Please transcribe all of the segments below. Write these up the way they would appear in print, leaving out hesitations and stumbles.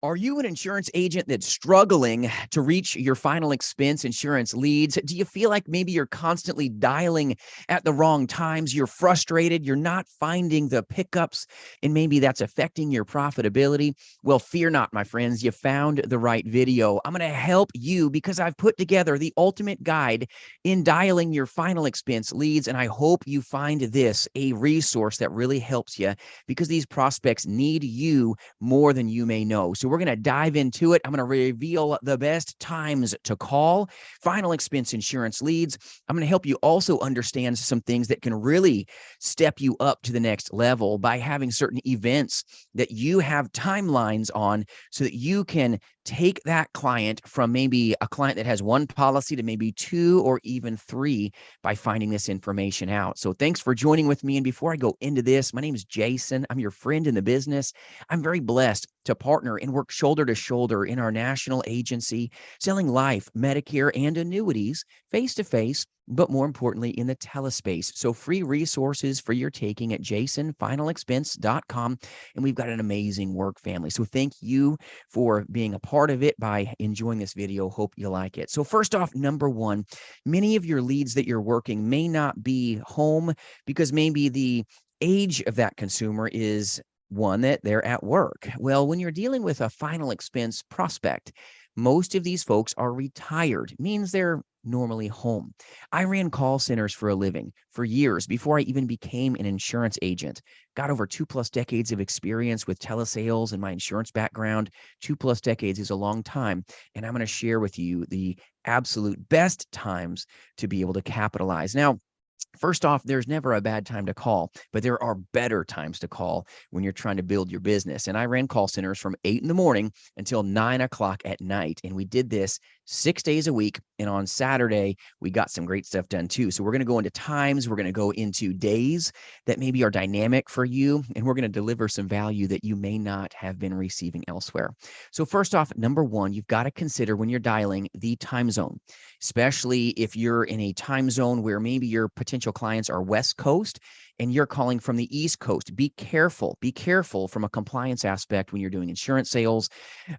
Are you an insurance agent that's struggling to reach your final expense insurance leads? Do you feel like maybe you're constantly dialing at the wrong times? You're frustrated. You're not finding the pickups, and maybe that's affecting your profitability. Well, fear not, my friends. You found the right video. I'm going to help you because I've put together the ultimate guide in dialing your final expense leads. And I hope you find this a resource that really helps you because these prospects need you more than you may know. So we're going to dive into it. I'm going to reveal the best times to call final expense insurance leads. I'm going to help you also understand some things that can really step you up to the next level by having certain events that you have timelines on so that you can take that client from maybe a client that has one policy to maybe two or even three by finding this information out. So thanks for joining with me. And before I go into this, my name is Jason. I'm your friend in the business. I'm very blessed to partner and work shoulder to shoulder in our national agency, selling life, Medicare, and annuities face to face, but more importantly, in the telespace. So free resources for your taking at jasonfinalexpense.com. And we've got an amazing work family. So thank you for being a part of it by enjoying this video. Hope you like it. So first off, number one, many of your leads that you're working may not be home because maybe the age of that consumer is one that they're at work. Well, when you're dealing with a final expense prospect, most of these folks are retired, means they're normally home. I ran call centers for a living for years before I even became an insurance agent. Got over 2+ decades of experience with telesales and my insurance background. 2+ decades is a long time. And I'm going to share with you the absolute best times to be able to capitalize. Now, first off, there's never a bad time to call, but there are better times to call when you're trying to build your business. And I ran call centers from 8 in the morning until 9 o'clock at night. And we did this 6 days a week. And on Saturday, we got some great stuff done too. So we're going to go into times, we're going to go into days that maybe are dynamic for you, and we're going to deliver some value that you may not have been receiving elsewhere. So first off, number one, you've got to consider when you're dialing the time zone, especially if you're in a time zone where maybe your potential clients are West Coast and you're calling from the East Coast. Be careful from a compliance aspect when you're doing insurance sales,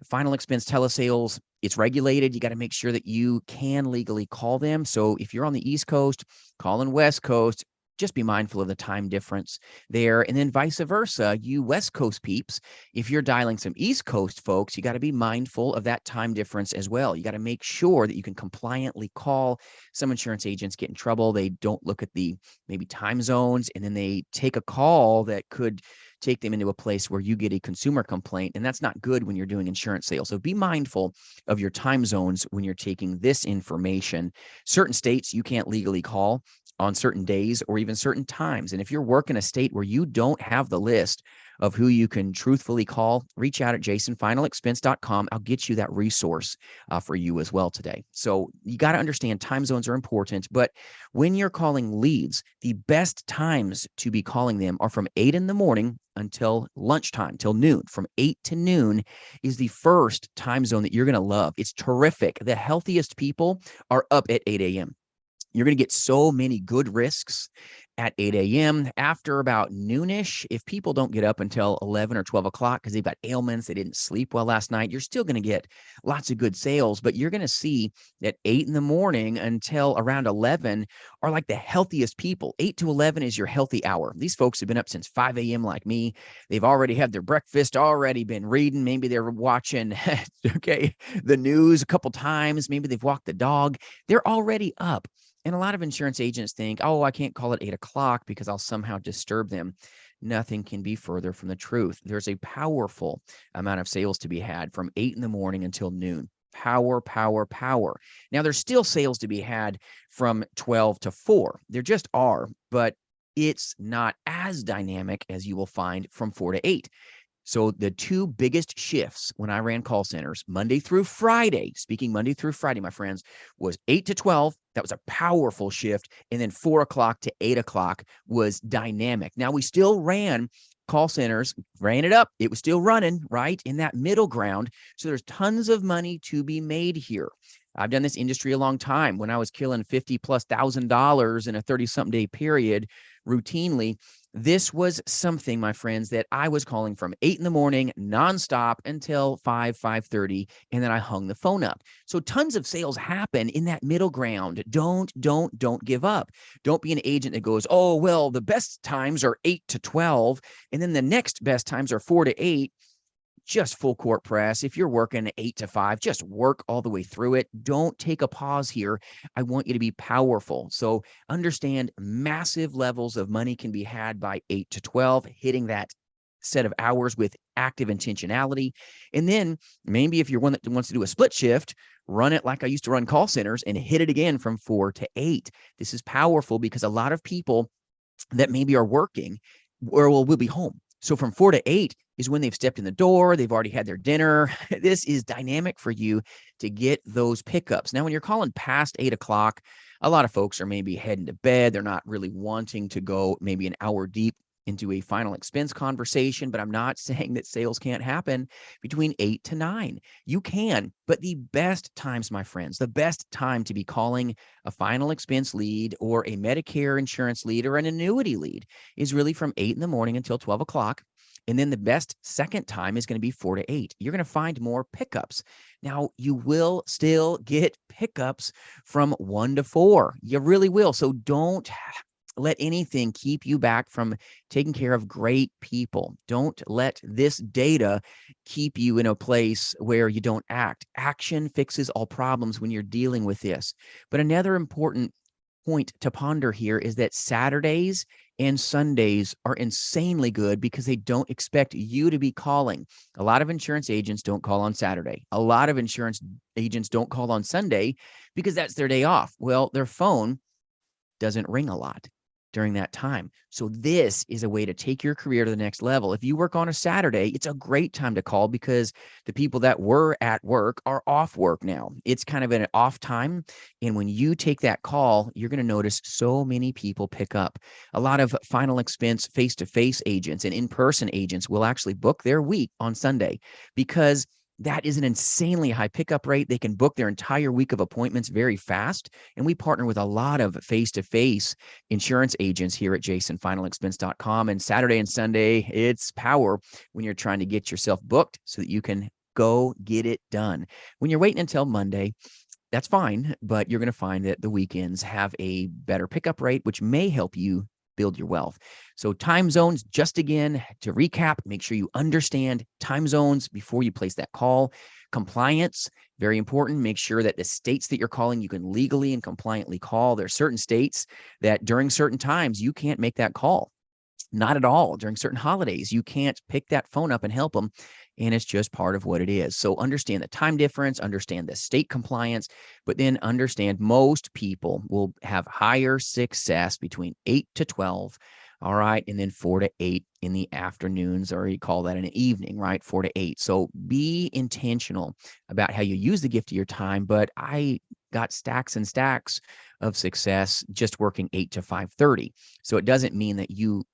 final expense telesales. It's regulated. You got to make sure that you can legally call them. So if you're on the East Coast, calling West Coast, just be mindful of the time difference there. And then vice versa, you West Coast peeps, if you're dialing some East Coast folks, you got to be mindful of that time difference as well. You got to make sure that you can compliantly call. Some insurance agents get in trouble. They don't look at the maybe time zones, and then they take a call that could take them into a place where you get a consumer complaint. And that's not good when you're doing insurance sales. So be mindful of your time zones when you're taking this information. Certain states you can't legally call on certain days or even certain times. And if you're working a state where you don't have the list of who you can truthfully call, reach out at jasonfinalexpense.com. I'll get you that resource for you as well today. So you got to understand time zones are important, but when you're calling leads, the best times to be calling them are from 8 in the morning until lunchtime, till noon. From 8 to noon is the first time zone that you're going to love. It's terrific. The healthiest people are up at 8 a.m. You're going to get so many good risks at 8 a.m. After about noonish, if people don't get up until 11 or 12 o'clock because they've got ailments, they didn't sleep well last night, you're still going to get lots of good sales. But you're going to see that 8 in the morning until around 11 are like the healthiest people. 8 to 11 is your healthy hour. These folks have been up since 5 a.m. like me. They've already had their breakfast, already been reading. Maybe they're watching, the news a couple times. Maybe they've walked the dog. They're already up. And a lot of insurance agents think, oh, I can't call at 8 o'clock because I'll somehow disturb them. Nothing can be further from the truth. There's a powerful amount of sales to be had from 8 in the morning until noon. Power, power, power. Now, there's still sales to be had from 12 to 4. There just are, but it's not as dynamic as you will find from 4 to 8. So the two biggest shifts when I ran call centers, Monday through Friday, speaking Monday through Friday, my friends, was 8 to 12. That was a powerful shift. And then 4 o'clock to 8 o'clock was dynamic. Now, we still ran call centers, ran it up. It was still running, right, in that middle ground. So there's tons of money to be made here. I've done this industry a long time. When I was killing $50,000+ in a 30-something day period routinely, This was something, my friends, that I was calling from 8 in the morning nonstop until 5:30, and then I hung the phone up. So tons of sales happen in that middle ground. Don't give up. Don't be an agent that goes, oh, well, the best times are 8 to 12, and then the next best times are 4 to 8. Just full court press. If you're working 8 to 5, just work all the way through it. Don't take a pause here. I want you to be powerful. So understand massive levels of money can be had by 8 to 12, hitting that set of hours with active intentionality. And then maybe if you're one that wants to do a split shift, run it like I used to run call centers and hit it again from 4 to 8. This is powerful because a lot of people that maybe are working or will be home. So from 4 to 8 is when they've stepped in the door, they've already had their dinner. This is dynamic for you to get those pickups. Now, when you're calling past 8 o'clock, a lot of folks are maybe heading to bed. They're not really wanting to go maybe an hour deep into a final expense conversation, but I'm not saying that sales can't happen between 8 to 9. You can, but the best times, my friends, the best time to be calling a final expense lead or a Medicare insurance lead or an annuity lead is really from 8 in the morning until 12 o'clock. And then the best second time is going to be 4 to 8. You're going to find more pickups. Now, you will still get pickups from 1 to 4. You really will. So don't let anything keep you back from taking care of great people. Don't let this data keep you in a place where you don't act. Action fixes all problems when you're dealing with this. But another important point to ponder here is that Saturdays and Sundays are insanely good because they don't expect you to be calling. A lot of insurance agents don't call on Saturday. A lot of insurance agents don't call on Sunday because that's their day off. Well, their phone doesn't ring a lot during that time. So this is a way to take your career to the next level. If you work on a Saturday, it's a great time to call because the people that were at work are off work now. It's kind of an off time. And when you take that call, you're going to notice so many people pick up. A lot of final expense face-to-face agents and in-person agents will actually book their week on Sunday because that is an insanely high pickup rate. They can book their entire week of appointments very fast. And we partner with a lot of face-to-face insurance agents here at jasonfinalexpense.com. And Saturday and Sunday, it's power when you're trying to get yourself booked so that you can go get it done. When you're waiting until Monday, that's fine, but you're going to find that the weekends have a better pickup rate, which may help you build your wealth. So time zones, just again, to recap, make sure you understand time zones before you place that call. Compliance, very important. Make sure that the states that you're calling, you can legally and compliantly call. There are certain states that during certain times, you can't make that call. Not at all. During certain holidays, you can't pick that phone up and help them. And it's just part of what it is. So understand the time difference, understand the state compliance, but then understand most people will have higher success between 8 to 12. All right. And then 4 to 8 in the afternoons, or you call that an evening, right? 4 to 8. So be intentional about how you use the gift of your time. But I got stacks and stacks of success just working 8 to 5:30. So it doesn't mean that you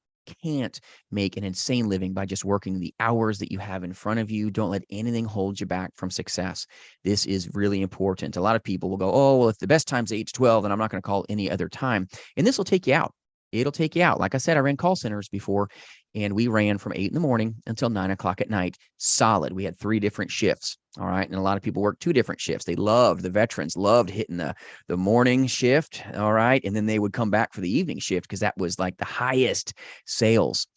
can't make an insane living by just working the hours that you have in front of you. Don't let anything hold you back from success. This is really important. A lot of people will go, oh, well, if the best time's 8 to 12, then I'm not going to call any other time. And this will take you out. It'll take you out. Like I said, I ran call centers before, and we ran from 8 in the morning until 9 o'clock at night. Solid. We had 3 different shifts. All right. And a lot of people work 2 different shifts. They loved, the veterans loved hitting the morning shift. All right. And then they would come back for the evening shift because that was like the highest sales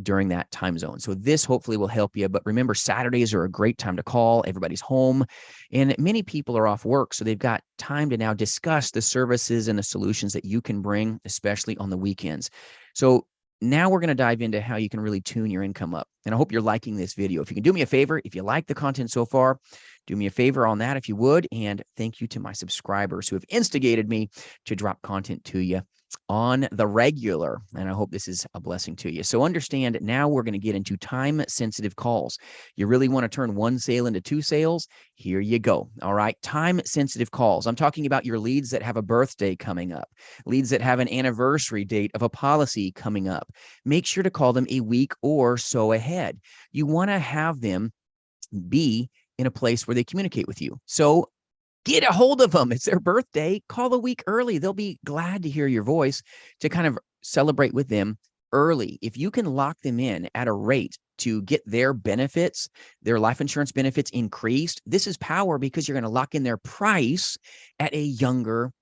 during that time zone. So this hopefully will help you. But remember, Saturdays are a great time to call. Everybody's home and many people are off work. So they've got time to now discuss the services and the solutions that you can bring, especially on the weekends. So now we're going to dive into how you can really tune your income up. And I hope you're liking this video. If you can do me a favor, if you like the content so far, do me a favor on that if you would. And thank you to my subscribers who have instigated me to drop content to you on the regular. And I hope this is a blessing to you. So understand, now we're going to get into time-sensitive calls. You really want to turn 1 sale into 2 sales? Here you go. All right. Time-sensitive calls. I'm talking about your leads that have a birthday coming up, leads that have an anniversary date of a policy coming up. Make sure to call them a week or so ahead. You want to have them be in a place where they communicate with you. So get a hold of them. It's their birthday. Call a week early. They'll be glad to hear your voice, to kind of celebrate with them early, if you can lock them in at a rate to get their benefits, their life insurance benefits increased, this is power because you're going to lock in their price at a younger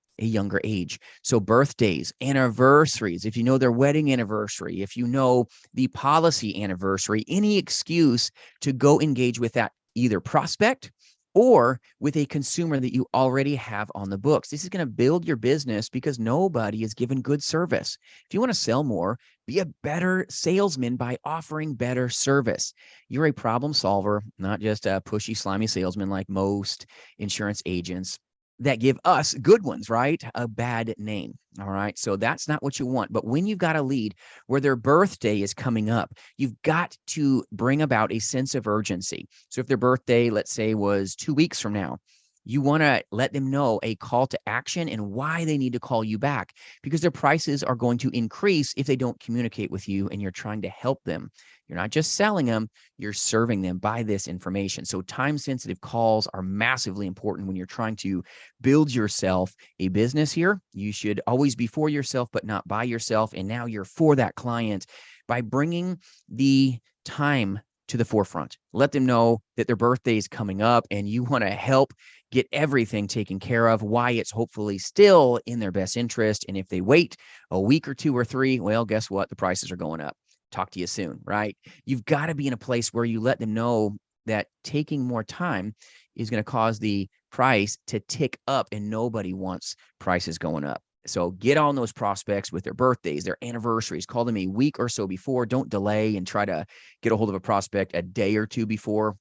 age. So birthdays, anniversaries, if you know their wedding anniversary, if you know the policy anniversary, any excuse to go engage with that either prospect or with a consumer that you already have on the books. This is going to build your business because nobody is given good service. If you want to sell more, be a better salesman by offering better service. You're a problem solver, not just a pushy, slimy salesman like most insurance agents that give us good ones, right? A bad name. All right. So that's not what you want. But when you've got a lead where their birthday is coming up, you've got to bring about a sense of urgency. So if their birthday, let's say, was 2 weeks from now, you want to let them know a call to action and why they need to call you back, because their prices are going to increase if they don't communicate with you and you're trying to help them. You're not just selling them, you're serving them by this information. So time-sensitive calls are massively important when you're trying to build yourself a business here. You should always be for yourself, but not by yourself. And now you're for that client by bringing the time to the forefront. Let them know that their birthday is coming up and you want to help get everything taken care of, why it's hopefully still in their best interest. And if they wait a week or 2 or 3, well, guess what? The prices are going up. Talk to you soon, right? You've got to be in a place where you let them know that taking more time is going to cause the price to tick up, and nobody wants prices going up. So get on those prospects with their birthdays, their anniversaries. Call them a week or so before. Don't delay and try to get a hold of a prospect a day or 2 before.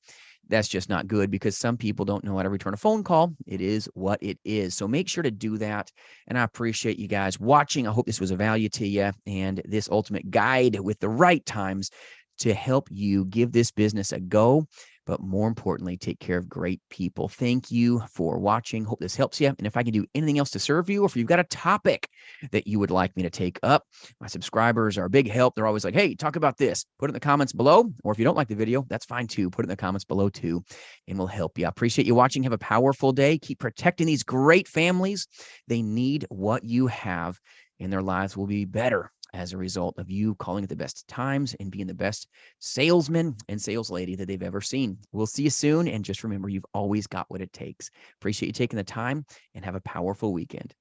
That's just not good because some people don't know how to return a phone call. It is what it is. So make sure to do that. And I appreciate you guys watching. I hope this was of value to you and this ultimate guide with the right times to help you give this business a go, but more importantly, take care of great people. Thank you for watching. Hope this helps you. And if I can do anything else to serve you, or if you've got a topic that you would like me to take up, my subscribers are a big help. They're always like, hey, talk about this. Put it in the comments below. Or if you don't like the video, that's fine too. Put it in the comments below too, and we'll help you. I appreciate you watching. Have a powerful day. Keep protecting these great families. They need what you have, and their lives will be better as a result of you calling at the best times and being the best salesman and sales lady that they've ever seen. We'll see you soon. And just remember, you've always got what it takes. Appreciate you taking the time, and have a powerful weekend.